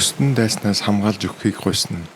Өстөн дайснаас хамгаалж өгөхийг гуйсан нь.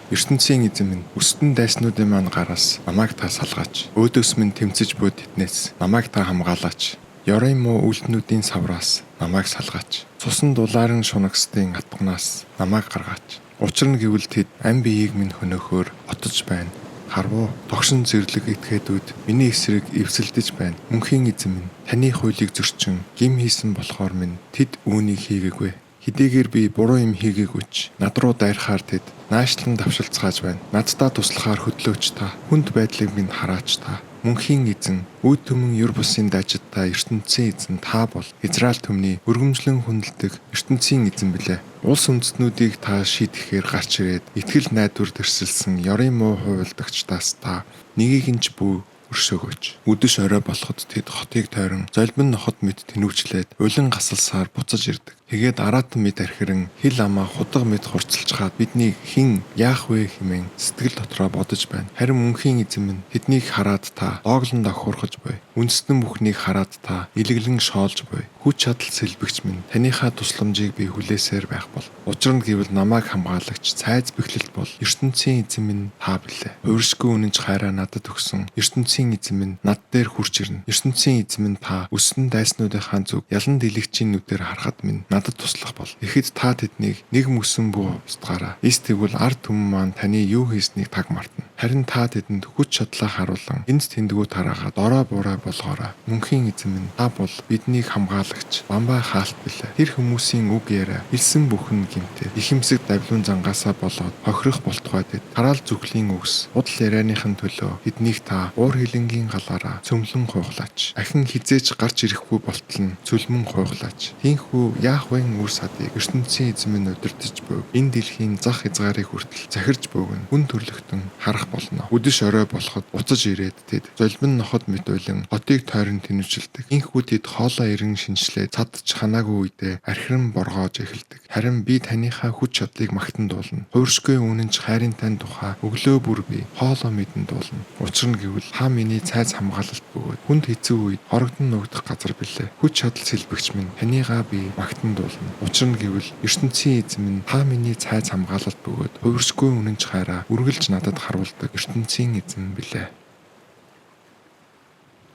ертөнцийн эзэн минь өстөн дайснуудын маань гараас намайг та салгаач. Өөдөөс минь тэмцэж буй тэднээс намайг та хамгаалаач. Ёрын муу үлднүүдийн савраас намайг салгаач. Цусан дулаарын шунагсдын атганаас намайг гаргаач. Учир нь гэвэл тэд ам биеийг минь хөнөөхөөр отож байна. Харвуу тогшин зэрлэг этгээдүүд миний эсрэг эвсэлдэж байна. Мөнхийн эзэн минь таны хуулийг зөрчин гим хийсэн болохоор минь тэд үүнийг хийгээгүй. Хэдийгээр би буруу юм хийгээгүй ч над руу дайрахаар тэд наашлан давшилцгааж байна. Наддаа туслахаар хөдлөөч та. Хүнд байдлыг минь хараач та. Мөнхийн эзэн, үд төмөн юр бусын дайжидтай ертөнцийн эзэн та бол Израиль түмний өргөмжлөн хүндэлдэг ертөнцийн эзэн билээ. Улс үндэстнүүдийг та шийдэхээр гарч ирээд итгэл найдвар төрсөлсөн ёрын муу хувилдагчдаас та нэгийг нь ч бүү өршөөгөөч. Үдэш орой болоход тэд хотыг тойрон золбин ноход мэд тэнүүчлээд улин гасалсаар буцаж ирдэг. Тэгээд араатан мэд архиран хил амаа худаг мэд хурцлж хаад биднийг хэн яах вэ хэмээн сэтгэл дотроо бодож байна. Харин мөнхийн эзэн минь тэднийг хараад та дооглон давхуурхаж буй. Үндэстэн бүхнийг хараад та илэглэн шоолж буй. Хүч чадал сэлбэгч минь таныхаа тусламжийг би хүлээсээр байх бол. Учир нь гэвэл намайг хамгаалагч цайз бэхлэлт бол ертөнцийн эзэн минь та билээ. Хувиршгүй үнэнч хайраа надад өгсөн ертөнцийн эзэн минь над дээр хурж ирнэ. ертөнцийн эзэн минь та өссөн дайснуудынхаа зүг ялан дэлгчийн нүдээр харахад минь надад туслах бол. Ихэд та тэднийг нэг мөсөн бүү устгаараа. Эс тэгвэл ард түмэн маань таны юу хийснийг таг мартна. Харин та тэдэнд хүч чадлаа харуулan энд тэндгүү тараагаад дорой буурай болгоорой. Мөнхийн эзэн минь та бол биднийг хамгаалагч бамбай хаалт билээ. Тэр хүмүүсийн үг яриа хэлсэн бүхэн гимтэй. Ихэмсэг давлуун зангаасаа болоод хохирох болтугай тэд тараал зүглийн үгс удал ярианыхын төлөө тэднийг та уур хилэнгийн галаараа цөмлөн хуйхлаач. Ахин хизээч гарч ирэхгүй болтол нь цөлмөн хуйхлаач. Тинхүү яахвэн үр садыг ертөнцийн эзэн минь удирдах буй. Энэ дэлхийн зах хязгаарыг хүртэл захирж бөөгн хүн төрлөختөн харах болно. Үдэш орой болоход буцаж ирээд тэд золбин ноход мэт уйлан хотыг тойрон тэнүүжилдэг. Инхүү тэд хоолоо ирэн шинжлээд цадч ханаагүй үедээ архиран боргоож эхэлдэг. Харин би таныхаа хүч чадлыг магтан дуулна. Хувиршгүй үнэнч хайрын тань тухай өглөө бүр би хоолоо мэдэн дуулна. Учир нь гэвэл та миний цайз хамгаалалт бөгөөд хүнд хэцүү үед хорогдон нуугдах газар билээ. Хүч чадал сэлбэгч минь танийгаа би магтан дуулна. Учир нь гэвэл ертөнцийн эзэн минь та миний цайз хамгаалалт бөгөөд хувиршгүй үнэнч хайраа үргэлж надад харуулдаг ертөнцийн эзэн билээ.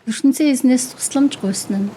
ертөнцийн эзнээс тусламж гуйсан нь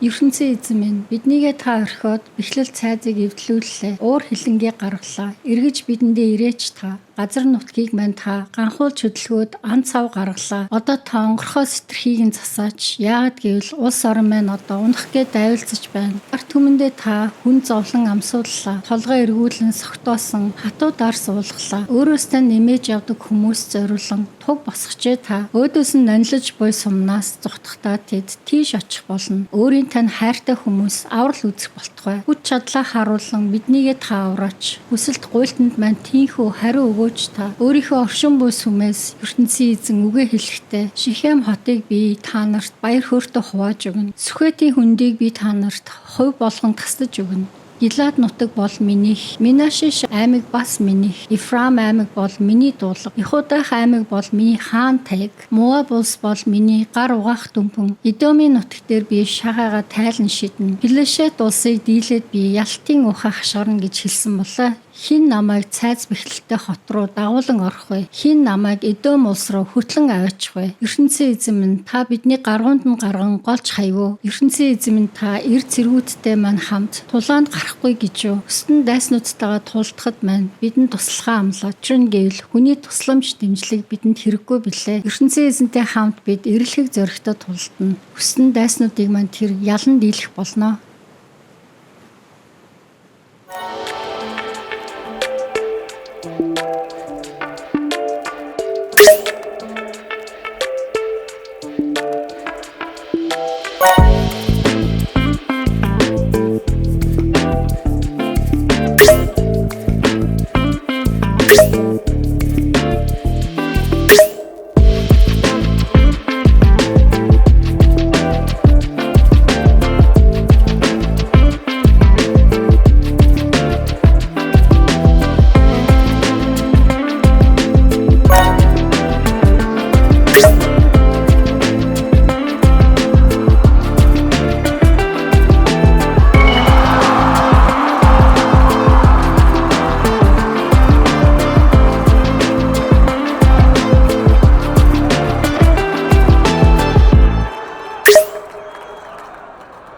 ертөнцийн эзэн минь биднийгээ та орхиод бэхлэл цайзыг эвдлүүллээ. Уур хилэнгээ гаргалаа. Эргэж бидэндээ ирээч та. Газар нутгийг мань та ганхуулж хөдөлгөөд ан цав гаргалаа. Одоо та онгорхоо сэтэрхийг нь засаач. Яагад гэвэл улс орон маань одоо унах гээд дайвалзаж байна. Ард түмэндээ та хүн зовлон амсууллаа. Толгой эргүүлэн согтоосон хатуудаар суулгалаа. Өөрөөсөө нэмэж явдаг хүмүүс зориулан туг босгочээ та. Өөдөөс нь нанилж буй сумнаас зүхтахтаа тэд тийш очих болно. Өөрийн тань хайртай хүмүүс аврал үзэх болтугай. Хүч чадлаа харуулan биднийгээ та авраач. Хүсэлт гуйлтанд маань тийхүү хариу өгөөч та. Өөрийнхөө оршин буй сүмээс ертөнцийн эзэн үгээ хэлэхдээ Шихем хотыг би та нарт баяр хөөртө хувааж өгнө. Сүхэтийн хөндийг би та нарт хувь болгон тасдаж өгнө. Гилад нутаг бол минийх, Минашиш аймаг бас минийх, Ефраим аймаг бол миний дуулга, Ихудах аймаг бол миний хаан тайг, Моаб улс бол миний гар угаах дүмпэн, Эдомийн нутаг дээр би шагаагаа тайлан шиднэ. Гэлэшет улсыг дийлээд би ялтын ухаах шарна гэж хэлсэн болоо. Хин намайг цайз бэхлэлтэй хот руу дагуулan орох вэ? Хин намайг Эдом улс руу хөтлөн аваачих вэ? ертөнцийн эзэн минь та бидний гаргуунд нь гарган голч хайвуу. ертөнцийн эзэн минь та эр цэргүүдтэй маань хамт тулаанд гарахгүй гэж юу? Өстөн дайснуудтайгаа тулдахад маань бидэнд туслахаа амлаа. Учир нь гэвэл хүний тусламж дэмжлэг бидэнд хэрэггүй билээ. ертөнцийн эзэнтэй хамт бид эрэлхийг зоригтой тулдана. Өстөн дайснуудыг маань тэр ялан дийлэх болно.